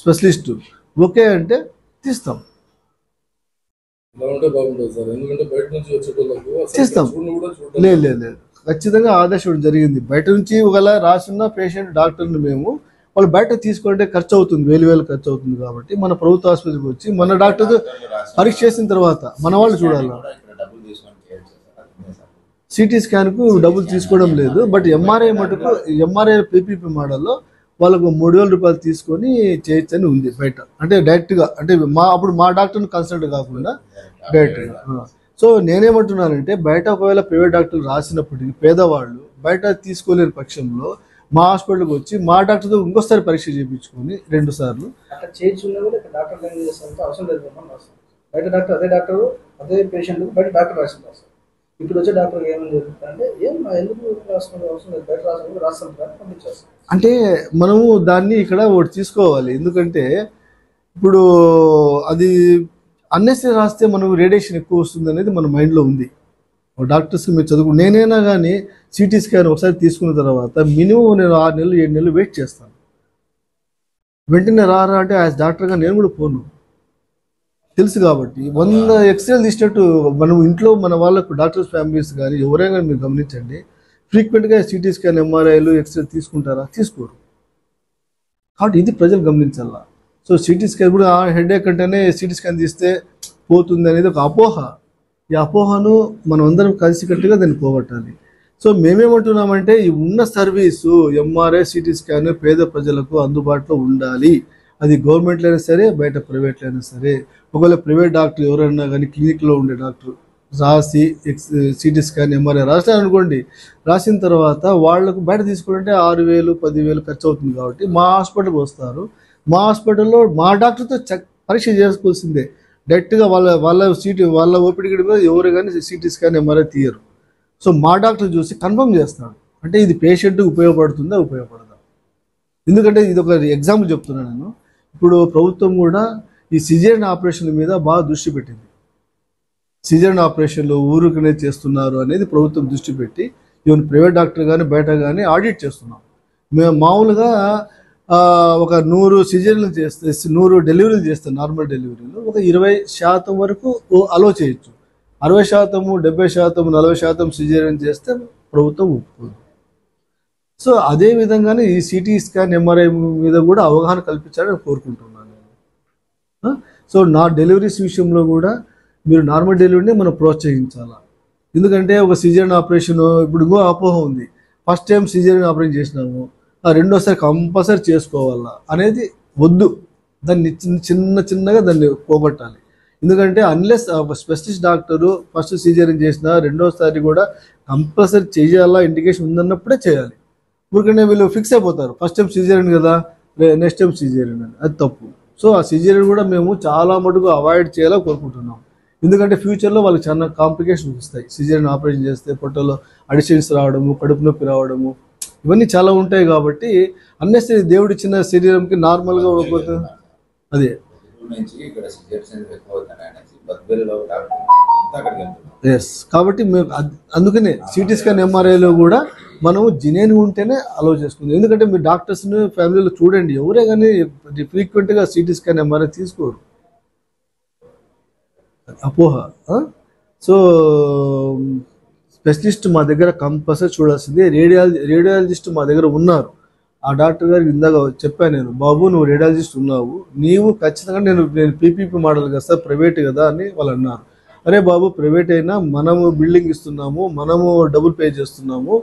స్పెషలిస్టు ఓకే అంటే తీస్తాం. చేస్తాం. లేదు ఖచ్చితంగా ఆదేశం జరిగింది. బయట నుంచి ఒకవేళ రాసిన పేషెంట్ డాక్టర్ని మేము వాళ్ళు బయట తీసుకుంటే ఖర్చు అవుతుంది, వేలు ఖర్చు అవుతుంది కాబట్టి మన ప్రభుత్వ ఆసుపత్రికి వచ్చి మన డాక్టర్ పరీక్ష చేసిన తర్వాత మన వాళ్ళు చూడాలి. సిటీ స్కాన్కు డబ్బులు తీసుకోవడం లేదు, బట్ ఎంఆర్ఐ మటుకు ఎంఆర్ఐ పీపీపీ మోడల్లో వాళ్ళకు 3,000 రూపాయలు తీసుకొని చేయొచ్చని ఉంది బయట. అంటే డైరెక్ట్గా అంటే అప్పుడు మా డాక్టర్ని కన్సల్ట్ కాకుండా డైరెక్ట్గా. సో నేనేమంటున్నానంటే బయట ఒకవేళ ప్రైవేట్ డాక్టర్లు రాసినప్పటికీ పేదవాళ్ళు బయట తీసుకోలేని పక్షంలో మా హాస్పిటల్కి వచ్చి మా డాక్టర్తో ఇంకోసారి పరీక్ష చేయించుకొని 2 సార్లు బయట డాక్టర్ అదే డాక్టర్ అదే పేషెంట్ బయట డాక్టర్ రాసింది. ఇప్పుడు వచ్చే డాక్టర్ ఏమని జరుగుతుందంటే ఎందుకు రాసుకునే అవసరం లేదు, బయట రాస్తాం పంపించేస్తాం. అంటే మనము దాన్ని ఇక్కడ ఒకటి తీసుకోవాలి. ఎందుకంటే ఇప్పుడు అది అన్నెసరీ రాస్తే మనకు రేడియేషన్ ఎక్కువ వస్తుంది అనేది మన మైండ్లో ఉంది. డాక్టర్స్కి మీరు చదువుకు నేనైనా కానీ సిటీ స్కాన్ ఒకసారి తీసుకున్న తర్వాత మినిమం నేను 6 నెలలు 7 నెలలు వెయిట్ చేస్తాను. వెంటనే రారా అంటే యాజ్ డాక్టర్గా నేను కూడా పోను, తెలుసు కాబట్టి. 100 ఎక్స్రేలు తీసినట్టు మనం ఇంట్లో మన వాళ్ళకు డాక్టర్స్ ఫ్యామిలీస్ కానీ ఎవరైనా మీరు గమనించండి, ఫ్రీక్వెంట్గా సిటీ స్కాన్ ఎంఆర్ఐలు ఎక్స్రే తీసుకుంటారా? తీసుకోరు. కాబట్టి ఇది ప్రజలు గమనించాలా. సో సిటీ స్కాన్ కూడా హెడేక్ అంటేనే సిటీ స్కాన్ తీస్తే పోతుంది అనేది ఒక అపోహ. ఈ అపోహను మనం అందరం కలిసికట్టుగా దాన్ని పోగొట్టాలి. సో మేమేమంటున్నామంటే ఈ ఉన్న సర్వీసు ఎంఆర్ఐ సిటీ స్కాన్ పేద ప్రజలకు అందుబాటులో ఉండాలి. అది గవర్నమెంట్లో అయినా సరే బయట ప్రైవేట్లో అయినా సరే. ఒకవేళ ప్రైవేట్ డాక్టర్ ఎవరైనా కానీ క్లినిక్లో ఉండే డాక్టర్ రాసి సిటీ స్కాన్ ఎంఆర్ఐ రాస్తారనుకోండి, రాసిన తర్వాత వాళ్ళకు బయట తీసుకోవాలంటే 6,000 10,000 ఖర్చు అవుతుంది కాబట్టి మా హాస్పిటల్కి వస్తారు. మా హాస్పిటల్లో మా డాక్టర్తో పరీక్ష చేసుకోవాల్సిందే. డైరెక్ట్గా వాళ్ళ ఓపీడీ మీద ఎవరు కానీ సిటీ స్కాన్ ఎంఆర్ఐ తీయరు. సో మా డాక్టర్ చూసి కన్ఫర్మ్ చేస్తాడు అంటే ఇది పేషెంట్కి ఉపయోగపడుతుందా ఉపయోగపడదా. ఎందుకంటే ఇది ఒక ఎగ్జాంపుల్ చెప్తున్నాను నేను. ఇప్పుడు ప్రభుత్వం కూడా ఈ సిజేరియన్ ఆపరేషన్ల మీద బాగా దృష్టి పెట్టింది. సిజేరియన్ ఆపరేషన్లు ఊరికనే చేస్తున్నారు అనేది ప్రభుత్వం దృష్టి పెట్టి ఈవెన్ ప్రైవేట్ డాక్టర్ కానీ బయట కానీ ఆడిట్ చేస్తున్నాం. మేము మామూలుగా ఒక 100 సిజేరియన్లు చేస్తే 100 డెలివరీలు చేస్తాం, నార్మల్ డెలివరీలు ఒక 20% వరకు అలో చేయొచ్చు. 60%, 70%, 40% సిజేరియన్ చేస్తే ప్రభుత్వం ఒప్పుకోదు. సో అదే విధంగానే ఈ సిటీ స్కాన్ ఎంఆర్ఐ మీద కూడా అవగాహన కల్పించాలని కోరుకుంటున్నాను నేను. సో నా డెలివరీస్ విషయంలో కూడా మీరు నార్మల్ డెలివరీని మనం ప్రోత్సహించాలి. ఎందుకంటే ఒక సిజేరియన్ ఆపరేషన్ ఇప్పుడు ఇంకో అపోహ ఉంది, ఫస్ట్ టైం సిజేరియన్ ఆపరేషన్ చేసినాము రెండోసారి కంపల్సరీ చేసుకోవాలా అనేది వద్దు. దాన్ని చిన్నగా దాన్ని పోగొట్టాలి. ఎందుకంటే unless specialist doctor first caesarean చేసినా రెండోసారి కూడా కంపల్సరీ చేయాలా ఇండికేషన్ ఉందన్నప్పుడే చేయాలి. ఊరికనే వీళ్ళు ఫిక్స్ అయిపోతారు, ఫస్ట్ టైం సిజేరియన్ కదా నెక్స్ట్ టైం సిజేరియన్ అని, అది తప్పు. సో ఆ సిజేరియన్ కూడా మేము చాలా మటుకు అవాయిడ్ చేయాలో కోరుకుంటున్నాం. ఎందుకంటే ఫ్యూచర్లో వాళ్ళకి చాలా కాంప్లికేషన్స్ వస్తాయి. సిజేరియన్ ఆపరేషన్ చేస్తే పొట్టలో అడిషన్స్ రావడము, కడుపు నొప్పి రావడము, ఇవన్నీ చాలా ఉంటాయి. కాబట్టి అన్నెసరీ దేవుడిచ్చిన శరీరంకి నార్మల్గా అదే ఎస్. కాబట్టి మేము అందుకనే సిటీ స్కాన్ ఎంఆర్ఐలో కూడా మనం జినేని ఉంటేనే అలౌ చేసుకుంది. ఎందుకంటే మీ డాక్టర్స్ని ఫ్యామిలీలో చూడండి, ఎవరే కానీ ఫ్రీక్వెంట్గా సిటీ స్కాన్ ఎంఆర్ఐ తీసుకోరు, అపోహ. సో స్పెషలిస్ట్ మా దగ్గర కంపల్సరీ చూడాల్సిందే. రేడియాలజిస్ట్ మా దగ్గర ఉన్నారు. ఆ డాక్టర్ గారికి ఇందాక చెప్పాను నేను, బాబు నువ్వు రేడియాలజిస్ట్ ఉన్నావు, నీవు ఖచ్చితంగా నేను పీపీపీ మోడల్ కదా సార్, ప్రైవేట్ కదా అని వాళ్ళు అన్నారు. అరే బాబు ప్రైవేట్ అయినా మనము బిల్డింగ్ ఇస్తున్నాము, మనము డబుల్ పే చేస్తున్నాము,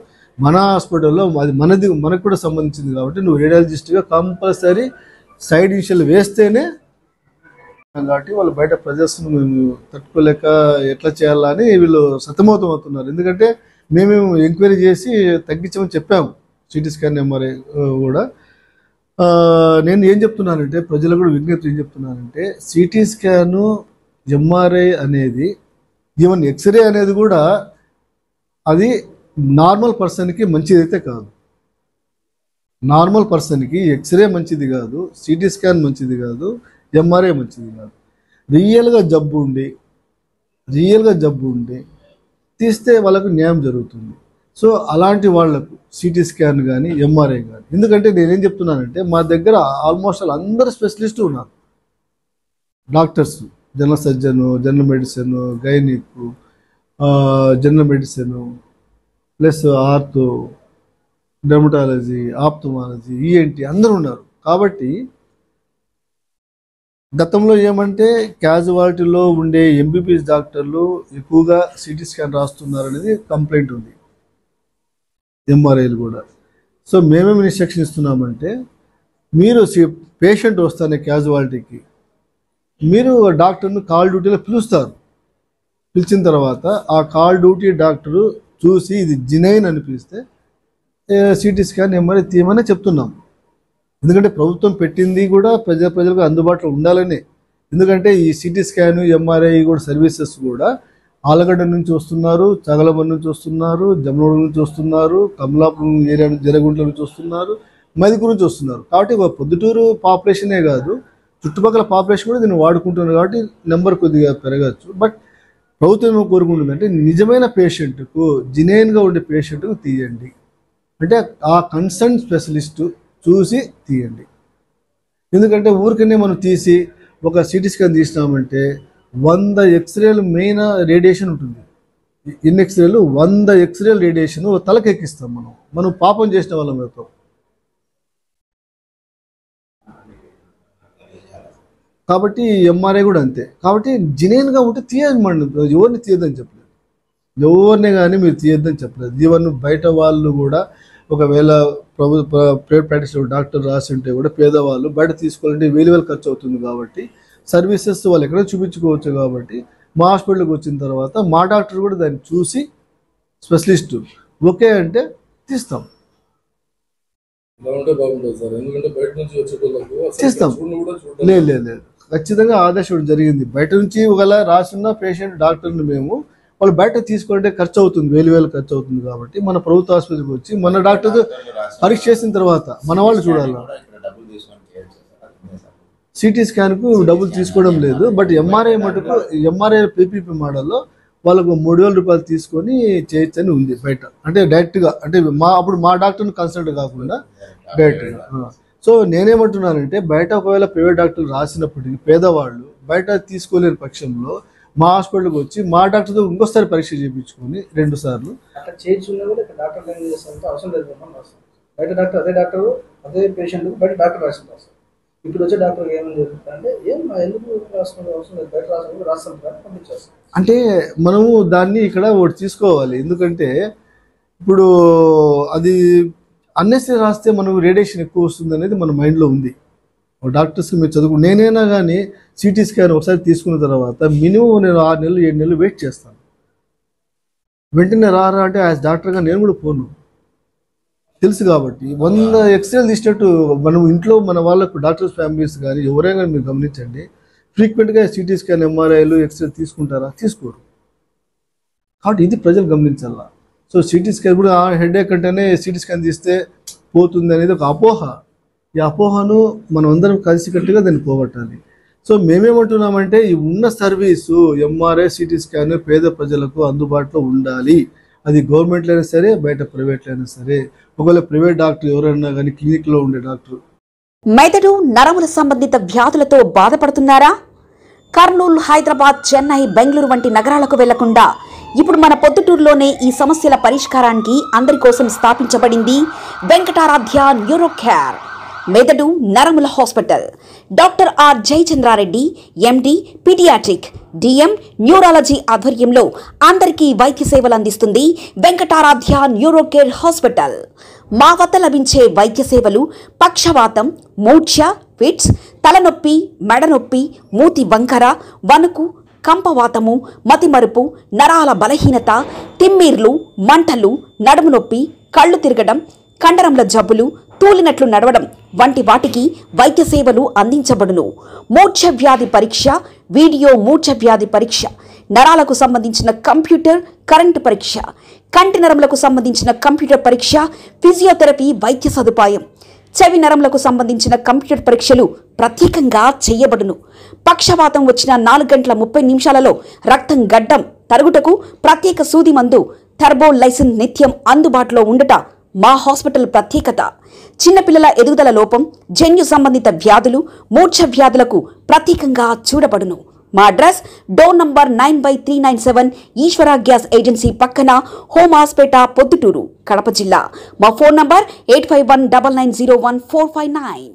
మన హాస్పిటల్లో అది మనకు కూడా సంబంధించింది కాబట్టి నువ్వు రేడియాలజిస్ట్గా కంపల్సరీ సైడ్ ఇనిషియల్ వేస్తేనే, కాబట్టి వాళ్ళు బయట ప్రజెస్ను మేము తట్టుకోలేక ఎట్లా చేయాలా అని వీళ్ళు సతమతం అవుతున్నారు. ఎందుకంటే మేము ఎంక్వైరీ చేసి తగ్గించమని చెప్పాము, సిటీ స్కాన్ ఎంఆర్ఐ కూడా. నేను ఏం చెప్తున్నానంటే ప్రజలకు కూడా విజ్ఞప్తి ఏం చెప్తున్నానంటే, సిటీ స్కాను ఎంఆర్ఐ అనేది ఈవెన్ ఎక్స్రే అనేది కూడా అది నార్మల్ పర్సన్కి మంచిదైతే కాదు. నార్మల్ పర్సన్కి ఎక్స్రే మంచిది కాదు, సిటీ స్కాన్ మంచిది కాదు, ఎంఆర్ఐ మంచిది కాదు. రియల్గా జబ్బు ఉండి తీస్తే వాళ్ళకు న్యాయం జరుగుతుంది. సో అలాంటి వాళ్లకు సిటీ స్కాన్ కానీ ఎంఆర్ఐ కానీ, ఎందుకంటే నేనేం చెప్తున్నానంటే మా దగ్గర ఆల్మోస్ట్ అందరు స్పెషలిస్టు ఉన్నారు, doctors, general surgeon, general medicine, gynaec, general medicine plus ortho, dermatology, ophthalmology, ENT అందరూ ఉన్నారు. కాబట్టి గతంలో ఏమంటే క్యాజువాలిటీలో ఉండే ఎంబీబీఎస్ డాక్టర్లు ఎక్కువగా సిటీ స్కాన్ రాస్తున్నారు అనేది కంప్లైంట్ ఉంది, ఎంఆర్ఐలు కూడా. సో మేమేమి ఇన్స్ట్రక్షన్ ఇస్తున్నామంటే, మీరు పేషెంట్ వస్తానే క్యాజువాలిటీకి మీరు డాక్టర్ను కాల్ డ్యూటీలో పిలుస్తారు. పిలిచిన తర్వాత ఆ కాల్ డ్యూటీ డాక్టరు చూసి ఇది జినైన్ అనిపిస్తే సిటీ స్కాన్ ఎంఆర్ఐ తీయమని చెప్తున్నాం. ఎందుకంటే ప్రభుత్వం పెట్టింది కూడా ప్రజలకు అందుబాటులో ఉండాలనే. ఎందుకంటే ఈ సిటీ స్కాన్ ఎంఆర్ఐ కూడా సర్వీసెస్ కూడా ఆలగడ్డ నుంచి వస్తున్నారు, చగలబన్ నుంచి వస్తున్నారు, జమలూరు నుంచి వస్తున్నారు, కమలాపురం ఏరియా జరగుంట్ల నుంచి వస్తున్నారు, మైదుకూరు నుంచి వస్తున్నారు. కాబట్టి పొద్దుటూరు పాపులేషనే కాదు, చుట్టుపక్కల పాపులేషన్ కూడా దీన్ని వాడుకుంటున్నారు. కాబట్టి నెంబర్ కొద్దిగా పెరగచ్చు. బట్ ప్రభుత్వం ఏమో కోరుకుంటుందంటే నిజమైన పేషెంట్కు, జినైన్గా ఉండే పేషెంట్కు తీయండి, అంటే ఆ కన్సర్న్ స్పెషలిస్టు చూసి తీయండి. ఎందుకంటే ఊరికనే మనం తీసి ఒక సిటీ స్కాన్ తీసినామంటే 100 ఎక్స్రేలు మెయిన్ రేడియేషన్ ఉంటుంది. ఇన్ ఎక్స్రేలు 100 ఎక్స్రేలు రేడియేషన్ తలకెక్కిస్తాం. మనం పాపం చేసిన వాళ్ళం అవుతాం. కాబట్టి ఎంఆర్ఐ కూడా అంతే. కాబట్టి జినైన్గా ఉంటే తీయమండి, ఎవరిని తీయద్దని చెప్పలేదు, ఎవరినే కానీ మీరు తీయద్దని చెప్పలేదు. ఈవెన్ బయట వాళ్ళు కూడా ఒకవేళ ప్రైవేట్ ప్రాక్టీస్ డాక్టర్ రాసి ఉంటే కూడా పేదవాళ్ళు బయట తీసుకోవాలంటే వేలు ఖర్చు అవుతుంది. కాబట్టి సర్వీసెస్ వాళ్ళు ఎక్కడ చూపించుకోవచ్చు. కాబట్టి మా హాస్పిటల్కి వచ్చిన తర్వాత మా డాక్టర్ కూడా దాన్ని చూసి స్పెషలిస్టు ఓకే అంటే తీస్తాం. చేస్తాం. లేదు, ఖచ్చితంగా ఆదేశం జరిగింది. బయట నుంచి ఒకవేళ రాసిన పేషెంట్ డాక్టర్ని మేము వాళ్ళు బయట తీసుకుంటే ఖర్చు అవుతుంది, వేలు ఖర్చు అవుతుంది. కాబట్టి మన ప్రభుత్వ ఆసుపత్రికి వచ్చి మన డాక్టర్ పరీక్ష చేసిన తర్వాత మన వాళ్ళు చూడాలి. సిటీ స్కాన్కు డబ్బులు తీసుకోవడం లేదు. బట్ ఎంఆర్ఐ మటుకు ఎంఆర్ఐ పీపీపీ మోడల్లో వాళ్ళకు 3,000 రూపాయలు తీసుకొని చేయొచ్చని ఉంది బయట. అంటే డైరెక్ట్గా, అంటే అప్పుడు మా డాక్టర్ని కన్సల్ట్ కాకుండా డైరెక్ట్గా. సో నేనేమంటున్నానంటే బయట ఒకవేళ ప్రైవేట్ డాక్టర్లు రాసినప్పటికీ పేదవాళ్ళు బయట తీసుకోలేని పక్షంలో మా హాస్పిటల్కి వచ్చి మా డాక్టర్తో ఇంకోసారి పరీక్ష చేయించుకొని 2 సార్లు అక్కడ చేయించుకున్నా కూడా ఇక్కడ డాక్టర్ ఏం చేస్తారంటే అవసరం లేదు, బయట డాక్టర్ అదే పేషెంట్ బయట డాక్టర్ రాసింటారు సార్. ఇప్పుడు వచ్చే డాక్టర్ ఏమని జరుగుతుందంటే ఎందుకు రాసుకునే అవసరం లేదు, బయట రాస్తాం కానీ పంపించేస్తాం. అంటే మనము దాన్ని ఇక్కడ ఒకటి తీసుకోవాలి. ఎందుకంటే ఇప్పుడు అది అన్నెసరీ రాస్తే మనకు రేడియేషన్ ఎక్కువ వస్తుంది అనేది మన మైండ్లో ఉంది. డాక్టర్స్కి మీరు చదువుకు నేనైనా కానీ సిటీ స్కాన్ ఒకసారి తీసుకున్న తర్వాత మినిమం నేను 6 నెలలు 7 నెలలు వెయిట్ చేస్తాను. వెంటనే రారా అంటే యాజ్ డాక్టర్గా నేను కూడా పోను, తెలుసు. కాబట్టి 100 ఎక్స్రేలు తీసినట్టు మనం ఇంట్లో మన వాళ్ళకు డాక్టర్స్ ఫ్యామిలీస్ కానీ ఎవరైనా మీరు గమనించండి, ఫ్రీక్వెంట్గా సిటీ స్కాన్ ఎంఆర్ఐలు ఎక్స్రే తీసుకుంటారా? తీసుకోరు. కాబట్టి ఇది ప్రజలు గమనించాల. సో సిటీ స్కాన్ కూడా హెడేక్ అంటేనే సిటీ స్కాన్ తీస్తే పోతుంది అనేది ఒక అపోహ. ఈ అపోహను మనం అందరం కలిసికట్టుగా దాన్ని పోగొట్టాలి. సో మేమేమంటున్నామంటే ఈ ఉన్న సర్వీసు ఎంఆర్ఐ సిటీ స్కాన్ పేద ప్రజలకు అందుబాటులో ఉండాలి. అది గవర్నమెంట్లో అయినా సరే, బయట ప్రైవేట్లో అయినా సరే. ఒకవేళ ప్రైవేట్ డాక్టర్ ఎవరైనా కానీ క్లినిక్లో ఉండే డాక్టర్. మెదడు నరముల సంబంధిత వ్యాధులతో బాధపడుతున్నారా? కర్నూలు, హైదరాబాద్, చెన్నై, బెంగళూరు వంటి నగరాలకు వెళ్లకుండా ఇప్పుడు మన పొద్దుటూరులోనే ఈ సమస్యల పరిష్కారానికి అందరి కోసం స్థాపించబడింది వెంకటారాధ్య న్యూరో కేర్ మెదడు నరముల hospital. Doctor R Jayachandra Reddy MD paediatric DM neurology ఆధ్వర్యంలో అందరికీ వైద్య సేవలు అందిస్తుంది వెంకటారాధ్య న్యూరో కేర్ హాస్పిటల్. మా వద్ద లభించే వైద్య సేవలు పక్షవాతం, మూర్ఛ, ఫిట్స్, తలనొప్పి, మెడనొప్పి, మూతి వంకర, వణుకు, కంపవాతము, మతిమరుపు, నరాల బలహీనత, తిమ్మిర్లు, మంటలు, నడుము నొప్పి, కళ్ళు తిరగడం, కండరంల జబ్బులు, తూలినట్లు నడవడం వంటి వాటికి వైద్య సేవలు అందించబడును. మూర్ఛ వ్యాధి పరీక్ష, వీడియో మూర్ఛ వ్యాధి పరీక్ష, నరాలకు సంబంధించిన కంప్యూటర్ కరెంటు పరీక్ష, కంటి నరములకు సంబంధించిన కంప్యూటర్ పరీక్ష, ఫిజియోథెరపీ వైద్య సదుపాయం, చెవి నరములకు సంబంధించిన కంప్యూటర్ పరీక్షలు ప్రత్యేకంగా చేయబడును. పక్షవాతం వచ్చిన 4 గంటల 30 నిమిషాలలో రక్తం గడ్డం తరుగుటకు ప్రత్యేక సూది మందు థర్బోలైసిన్ నిత్యం అందుబాటులో ఉండుట మా హాస్పిటల్ ప్రత్యేకత. చిన్నపిల్లల ఎదుగుదల లోపం, జన్యు సంబంధిత వ్యాధులు, మూర్ఛ వ్యాధులకు ప్రత్యేకంగా చూడబడును. మా అడ్రస్ డోర్ నంబర్ 9/397 ఈశ్వర గ్యాస్ ఏజెన్సీ పక్కన, హోమాస్పేట, పొద్దుటూరు, కడప జిల్లా. మా ఫోన్ నంబర్ 8519901459.